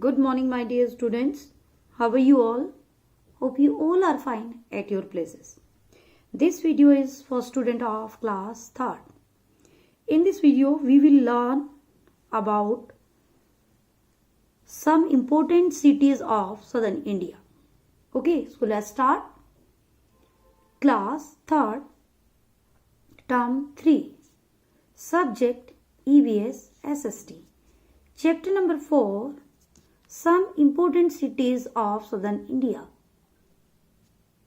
Good morning, my dear students. How are you all? Hope you all are fine at your places. This video is for student of class 3rd. In this video, we will learn about some important cities of southern India. Okay, so let's start. Class 3rd, term 3. Subject EVS SST. Chapter number 4. Some important cities of southern India.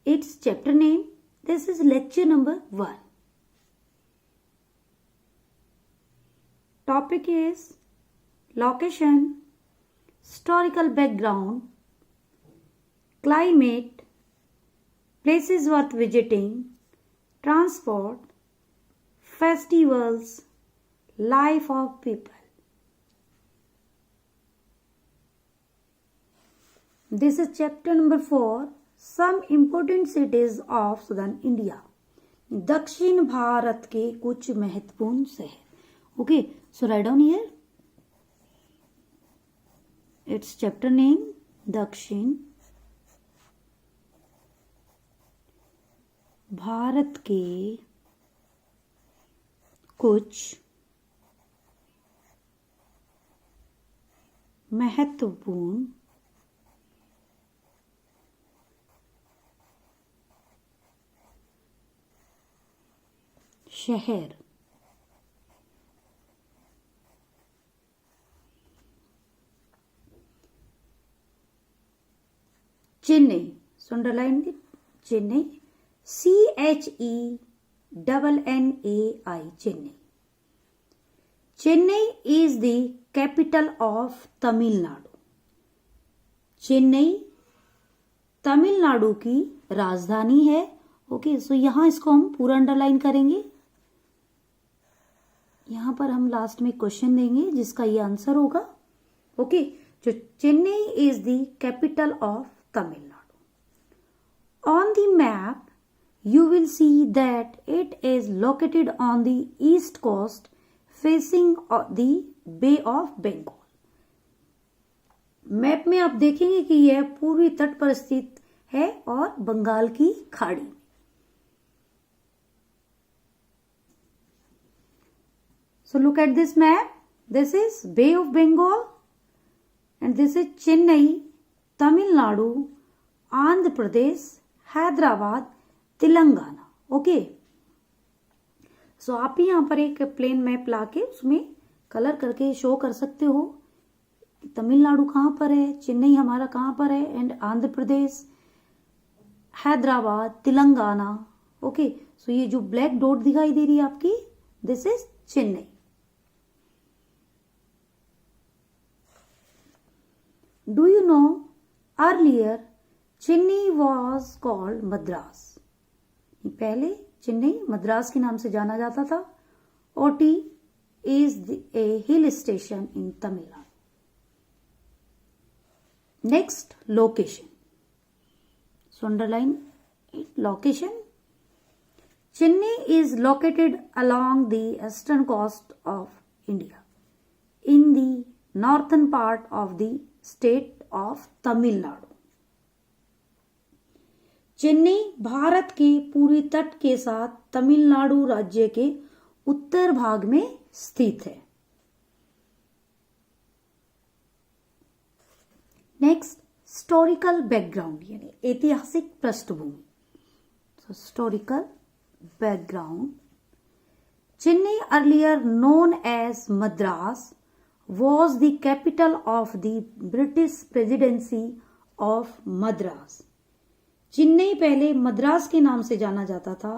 Its chapter name. This is lecture number 1. Topic is location, historical background, climate, places worth visiting, transport, festivals, life of people. This is chapter number 4. Some important cities of southern India. दक्षिण भारत के कुछ महत्वपूर्ण शहर. Okay, so write down here. Its chapter name दक्षिण भारत के कुछ महत्वपूर्ण शहर. Chennai. So underline it. Chennai. CHENNAI. Chennai. Chennai is the capital of Tamil Nadu. Chennai Tamil Nadu की राजधानी है. ओके, सो यहां इसको हम पूरा अंडरलाइन करेंगे. यहां पर हम लास्ट में क्वेश्चन देंगे जिसका ये आंसर होगा. ओके, जो Chennai is the capital of Tamil Nadu. On the map you will see that it is located on the east coast facing the Bay of Bengal. Map में आप देखेंगे कि यह पूर्वी तट पर स्थित है और बंगाल की खाड़ी. So look at this map. This is Bay of Bengal and this is Chennai, Tamil Nadu, Andhra Pradesh, Hyderabad, Telangana. Okay, so आप यहाँ पर एक प्लेन मैप लाके उसमें कलर करके शो कर सकते हो. तमिलनाडु कहाँ पर है, चेन्नई हमारा कहाँ पर है, and Andhra Pradesh, Hyderabad, Telangana. Okay, so ये जो ब्लैक डॉट दिखाई दे रही है आपकी, this is Chennai. Do you know earlier Chennai was called Madras. पहले चेन्नई मद्रास के नाम से जाना जाता था. Ooty is a hill station in Tamil Nadu. Next location. So underline location. Chennai is located along the eastern coast of India in the northern part of the state of Tamil Nadu. Chennai Bharat के पूर्वी तट के साथ तमिलनाडु राज्य के उत्तर भाग में स्थित है. नेक्स्ट हिस्टोरिकल बैकग्राउंड यानी ऐतिहासिक पृष्ठभूमि. Historical background. Chennai earlier known as Madras was the capital of the British Presidency of Madras. Chennai पहले मद्रास के नाम से जाना जाता था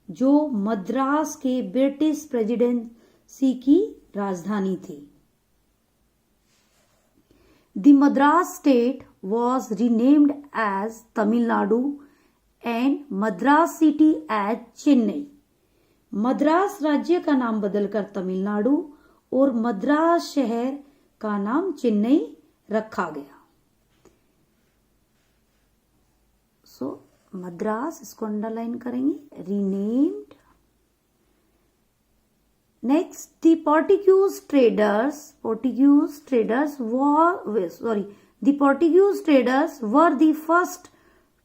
जो मद्रास के ब्रिटिश प्रेसिडेंसी की राजधानी थी. The Madras state was renamed as Tamil Nadu and Madras city as Chennai. Madras राज्य का नाम बदलकर तमिलनाडु और मद्रास शहर का नाम चेन्नई रखा गया. सो मद्रास, इसको अंडरलाइन करेंगे, renamed Next, the Portuguese traders were the first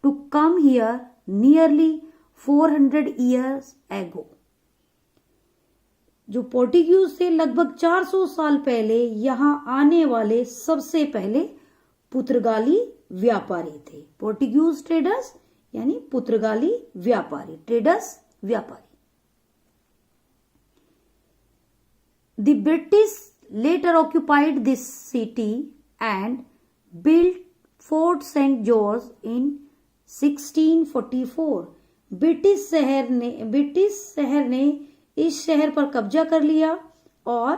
to come here nearly 400 years ago. जो पोर्टुगीज थे लगभग 400 साल पहले यहाँ आने वाले सबसे पहले पुर्तगाली व्यापारी थे. पोर्टुगीज ट्रेडर्स यानी पुर्तगाली व्यापारी, ट्रेडर्स व्यापारी. The British later occupied this city and built Fort St. George in 1644. British शहर ने इस शहर पर कब्जा कर लिया और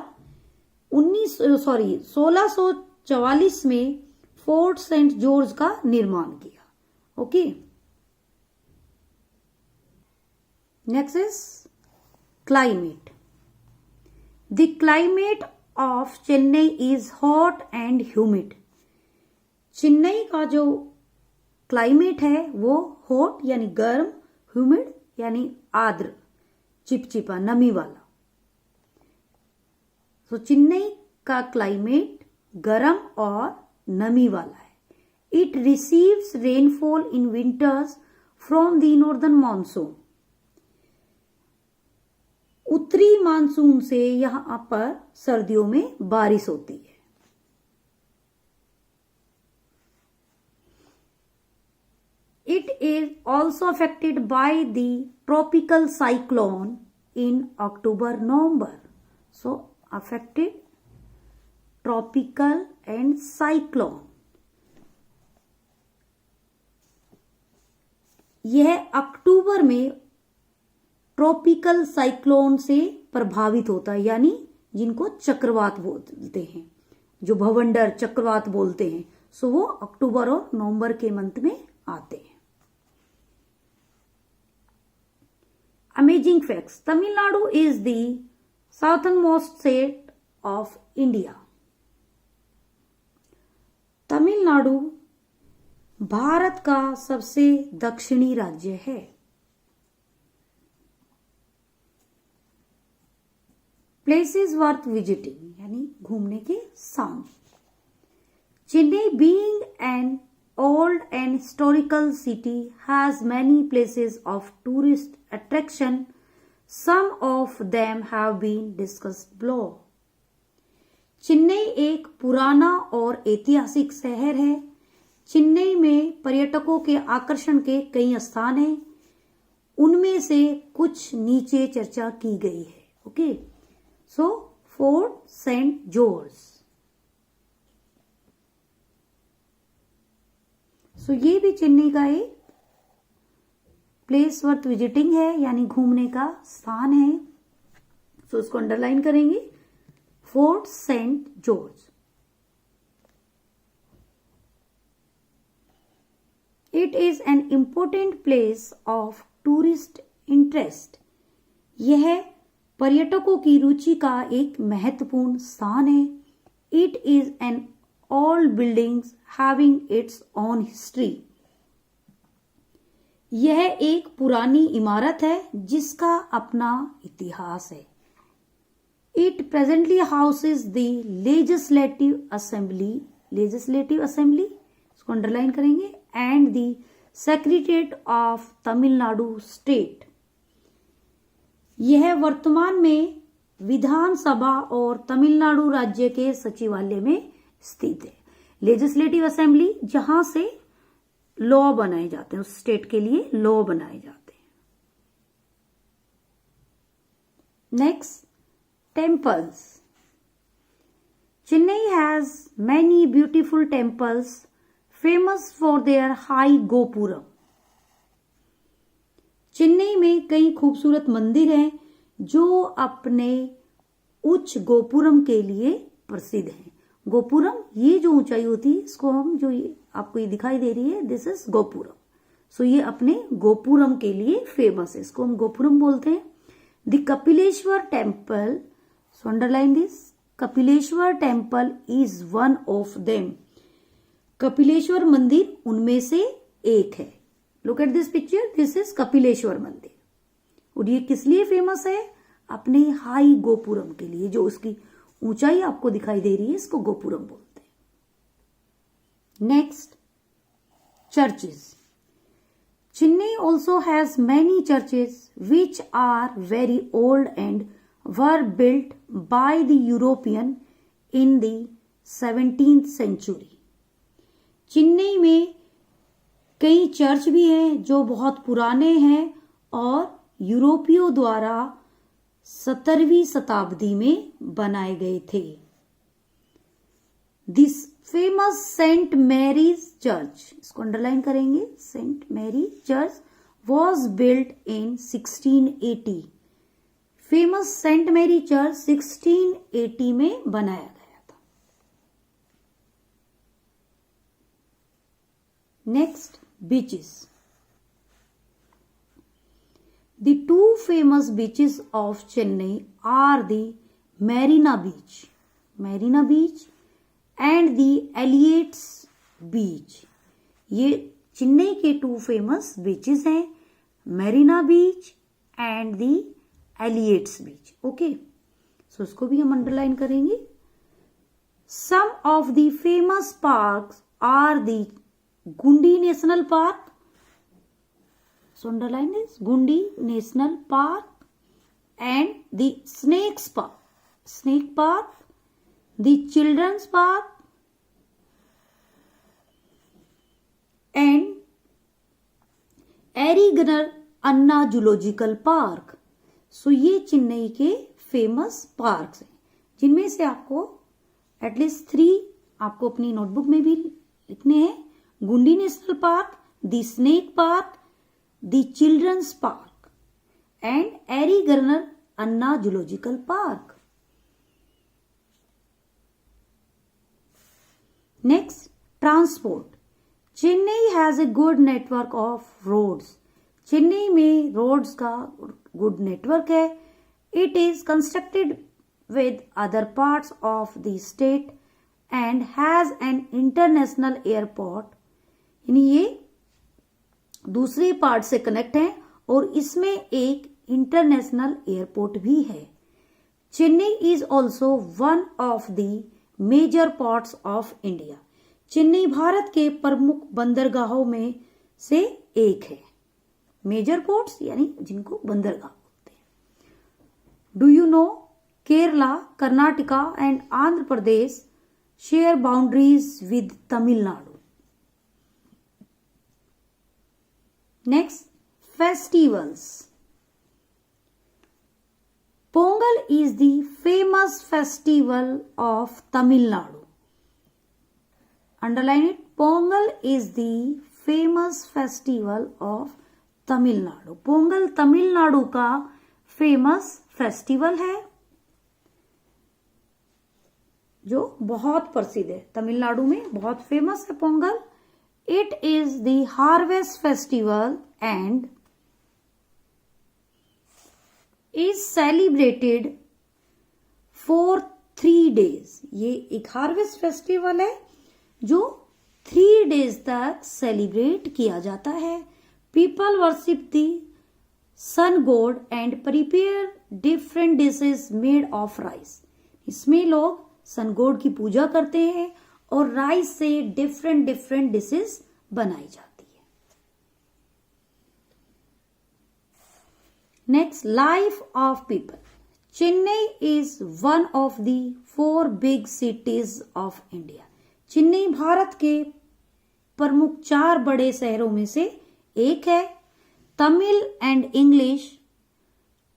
1644 में फोर्ट सेंट जॉर्ज का निर्माण किया. Okay, next is climate. The climate of Chennai is hot and humid. Chennai का जो क्लाइमेट है वो हॉट यानी गर्म, ह्यूमिड यानी आर्द्र, चिपचिपा, नमी वाला. तो चेन्नई का क्लाइमेट गर्म और नमी वाला है. It receives rainfall in winters from the northern monsoon. उत्तरी मानसून से यहां पर सर्दियों में बारिश होती है. It is also affected by the tropical cyclone in October-November. So, affected tropical and cyclone. यह अक्टूबर में ट्रॉपिकल साइक्लोन से प्रभावित होता है, यानी जिनको चक्रवात बोलते हैं, जो भवंडर चक्रवात बोलते हैं. सो वो अक्टूबर और नवंबर के मंथ में आते हैं. Amazing facts. Tamil Nadu is the southern most state of India. Tamil Nadu Bharat का सबसे दक्षिणी राज्य है. प्लेसेस वर्थ विजिटिंग यानी घूमने के स्थान. Chennai being an old and historical city has many places of tourist attraction. Some of them have been discussed below. Chennai एक पुराना और ऐतिहासिक शहर है. चेन्नई में पर्यटकों के आकर्षण के कई स्थान हैं. उनमें से कुछ नीचे चर्चा की गई है. ओके, सो फोर्ट सेंट जॉर्ज. सो ये भी चेन्नई का एक प्लेस वर्थ विजिटिंग है, यानी घूमने का स्थान है. सो इसको अंडरलाइन करेंगे, Fort Saint George. It is an important place of tourist interest. यह पर्यटकों की रुचि का एक महत्वपूर्ण स्थान है. It is an old buildings having its own history. यह एक पुरानी इमारत है जिसका अपना इतिहास है. It presently houses the legislative assembly, इसको अंडरलाइन करेंगे, and the secretariat of Tamil Nadu state. यह वर्तमान में विधानसभा और तमिलनाडु राज्य के सचिवालय में स्थित है. लेजिस्लेटिव असेंबली जहां से लॉ बनाए जाते हैं, उस स्टेट के लिए लॉ बनाए जाते हैं. Next, temples. Chennai has many beautiful temples famous for their high gopuram. Chennai में कई खूबसूरत मंदिर हैं जो अपने उच्च गोपुरम के लिए प्रसिद्ध हैं. गोपुरम, ये जो ऊंचाई होती है इसको हम, जो ये आपको ये दिखाई दे रही है, दिस इज गोपुरम. सो ये अपने गोपुरम के लिए फेमस है, इसको हम गोपुरम बोलते हैं. The Kapileshwar temple, so underline this, Kapileshwar temple is one of them. Kapileshwar मंदिर उनमें से एक है. Look at this picture, this is Kapileshwar मंदिर. और ये किस लिए फेमस है? अपने हाई गोपुरम के लिए, जो उसकी ऊंचाई आपको दिखाई दे रही है, इसको गोपुरम बोलते हैं। Next, churches. Chennai also has many churches which are very old and were built by the European in the 17th century. Chennai में कई चर्च भी हैं जो बहुत पुराने हैं और यूरोपियों द्वारा 17वीं शताब्दी में बनाए गए थे। This famous Saint Mary's church, इसको अंडरलाइन करेंगे, Saint Mary church was built in 1680। Famous Saint Mary church 1680 में बनाया गया था। Next, beaches. The two famous beaches of Chennai are the Marina Beach and the Elliott's Beach. ये चेन्नई के 2 famous beaches हैं, Marina beach and the Elliot's beach. Okay, so इसको भी हम अंडरलाइन करेंगे। Some of the famous parks are the Guindy national park, so underline this, Gundi National Park and the Snake Park, the Children's Park and Arignar Anna zoological park. So ये चेन्नई के famous parks हैं, जिनमें से आपको एटलीस्ट 3 आपको अपनी नोटबुक में भी लिखने हैं। Guindy national park, the snake park, the children's park and Arignar Anna zoological park. Next, transport. Chennai has a good network of roads. Chennai में रोड्स का गुड नेटवर्क है। It is constructed with other parts of the state and has an international airport। यानी ये दूसरे part से connect है और इसमें एक इंटरनेशनल एयरपोर्ट भी है। Chennai is also one of the major ports of India. Chennai Bharat के प्रमुख बंदरगाहों में से एक है। मेजर पोर्ट्स यानी जिनको बंदरगाह बोलते हैं। Do you no Kerala, Karnataka and Andhra Pradesh share boundaries with Tamil Nadu. Next, festivals. Pongal is the famous festival of Tamil Nadu. Underline it, Pongal is the famous festival of Tamil Nadu. Pongal Tamil Nadu का फेमस फेस्टिवल है जो बहुत प्रसिद्ध है, तमिलनाडु में बहुत फेमस है Pongal. It is the harvest festival and is celebrated for 3 days। ये एक हार्वेस्ट फेस्टिवल है जो 3 days तक सेलिब्रेट किया जाता है। People worship the sun god and prepare different dishes made of rice. इसमें लोग सन गॉड की पूजा करते हैं और राइस से डिफरेंट डिशेस बनाई जाती है। Next, life of people. Chennai is one of the 4 big cities of India. Chennai Bharat के प्रमुख 4 बड़े शहरों में से एक है। Tamil and English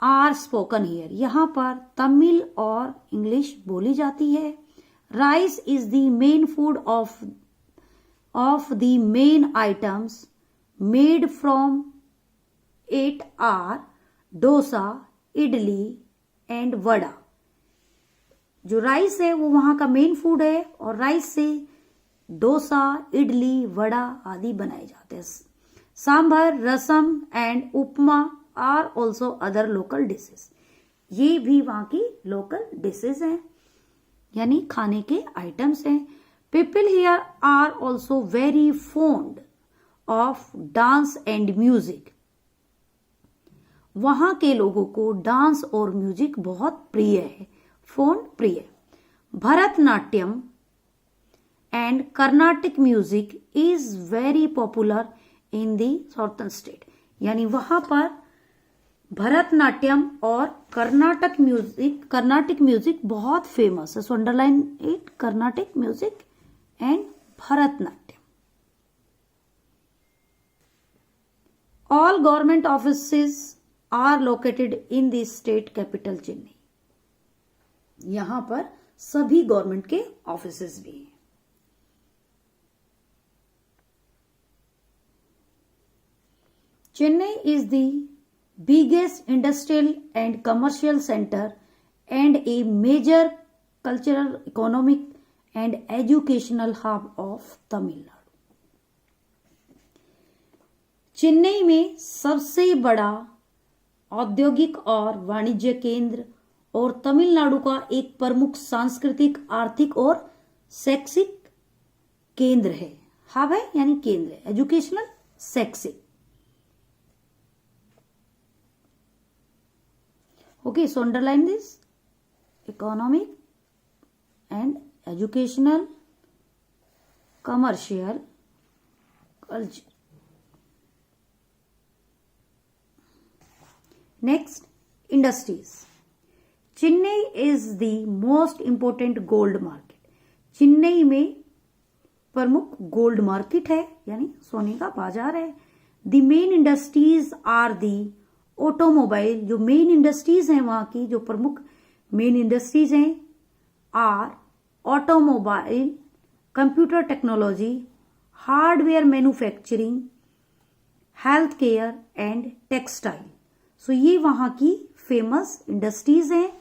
are spoken here. यहां पर तमिल और इंग्लिश बोली जाती है। Rice is the main food of the main items made from it are dosa, idli and vada. जो राइस है वो वहां का मेन फूड है और राइस से डोसा, इडली, वड़ा आदि बनाए जाते हैं। Sambar, rasam and upma are also other local dishes. ये भी वहां की लोकल डिशेस हैं, यानी खाने के आइटम्स हैं। People here are also very fond of dance and music. वहां के लोगों को डांस और म्यूजिक बहुत प्रिय है, फोन प्रिय। Bharatanatyam and Carnatic music is very popular in the southern state, यानी वहां पर भरतनाट्यम और कर्नाटिक म्यूजिक बहुत फेमस है। So underline it, Carnatic music and Bharatanatyam. All government offices are located in the state capital Chennai. यहां पर सभी गवर्नमेंट के ऑफिसेस भी हैं। Chennai is the biggest industrial and commercial center and a major cultural, economic and educational hub of Tamil Nadu. Chennai में सबसे बड़ा औद्योगिक और वाणिज्य केंद्र और तमिलनाडु का एक प्रमुख सांस्कृतिक, आर्थिक और शैक्षिक केंद्र है। हब है यानी केंद्र है, एजुकेशनल, शैक्षिक। Okay, so underline this: economic and educational, commercial, culture. Next, industries. Chennai is the most important gold market. Chennai में प्रमुख गोल्ड मार्केट है, यानी सोने का बाजार है। The main industries are the automobile, जो मेन इंडस्ट्रीज हैं वहां की, जो प्रमुख मेन इंडस्ट्रीज हैं, are automobile, computer technology, hardware manufacturing, health care and textile. So ये वहां की फेमस इंडस्ट्रीज हैं।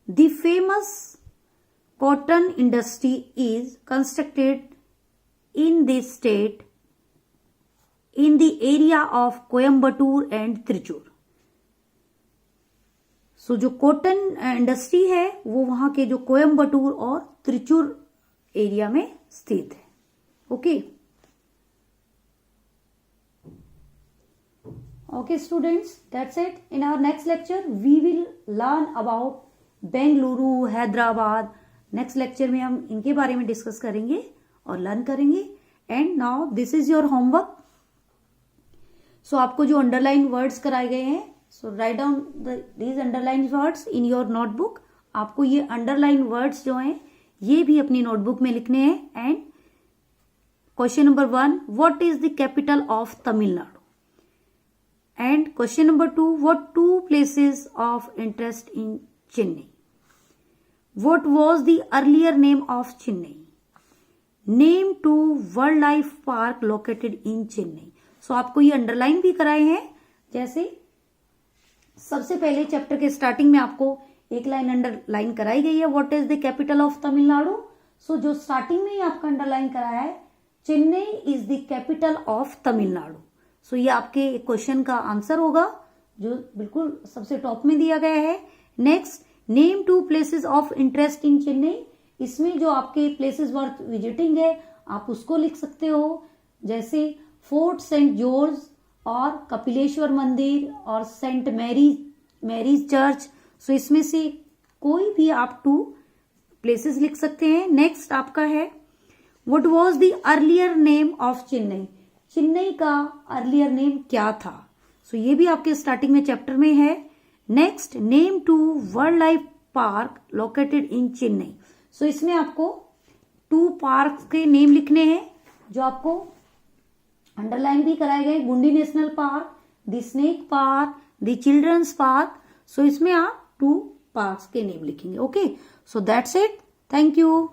The famous cotton industry is constructed in the state in the area of Coimbatore and Trichur. So जो कॉटन इंडस्ट्री है वो वहां के जो कोयम्बटूर और त्रिचूर एरिया में स्थित है। Okay okay students, that's it. In our next lecture we will learn about Bengaluru, Hyderabad. Next lecture में हम इनके बारे में डिस्कस करेंगे और लर्न करेंगे। And now this is your homework. So आपको जो अंडरलाइन वर्ड्स कराए गए हैं, so write down these underline words in your notebook. आपको ये अंडरलाइन वर्ड्स जो हैं ये भी अपनी नोटबुक में लिखने हैं। And question number 1, what is the capital of Tamil Nadu? And question number 2, what 2 places of interest in Chennai? What was the earlier name of Chennai? Name 2 world life park located in Chennai. So आपको ये अंडरलाइन भी कराए हैं। जैसे सबसे पहले चैप्टर के starting में आपको एक लाइन अंडरलाइन कराई गई है, what is the capital of Tamil Nadu. So जो स्टार्टिंग में ही आपका अंडरलाइन कराया है, Chennai is the capital of Tamil Nadu. So ये आपके क्वेश्चन का आंसर होगा जो बिल्कुल सबसे टॉप में दिया गया है। Next, name 2 places of interest in Chennai. इसमें जो आपके प्लेसेस वर्थ विजिटिंग है आप उसको लिख सकते हो, जैसे फोर्ट सेंट जॉर्ज और कपिलेश्वर मंदिर और सेंट मैरीज चर्च। सो इसमें से कोई भी आप 2 प्लेसेस लिख सकते हैं। नेक्स्ट आपका है, what was the earlier name of Chennai? Chennai का अर्लियर नेम क्या था? सो ये भी आपके स्टार्टिंग में चैप्टर में है। Next, name 2 world life park located in Chennai. So इसमें आपको 2 पार्क के नेम लिखने हैं जो आपको अंडरलाइन भी कराए गए, Guindy national park, the snake park, the children's park. So इसमें आप 2 पार्क्स के नेम लिखेंगे। Okay, so that's it. Thank you.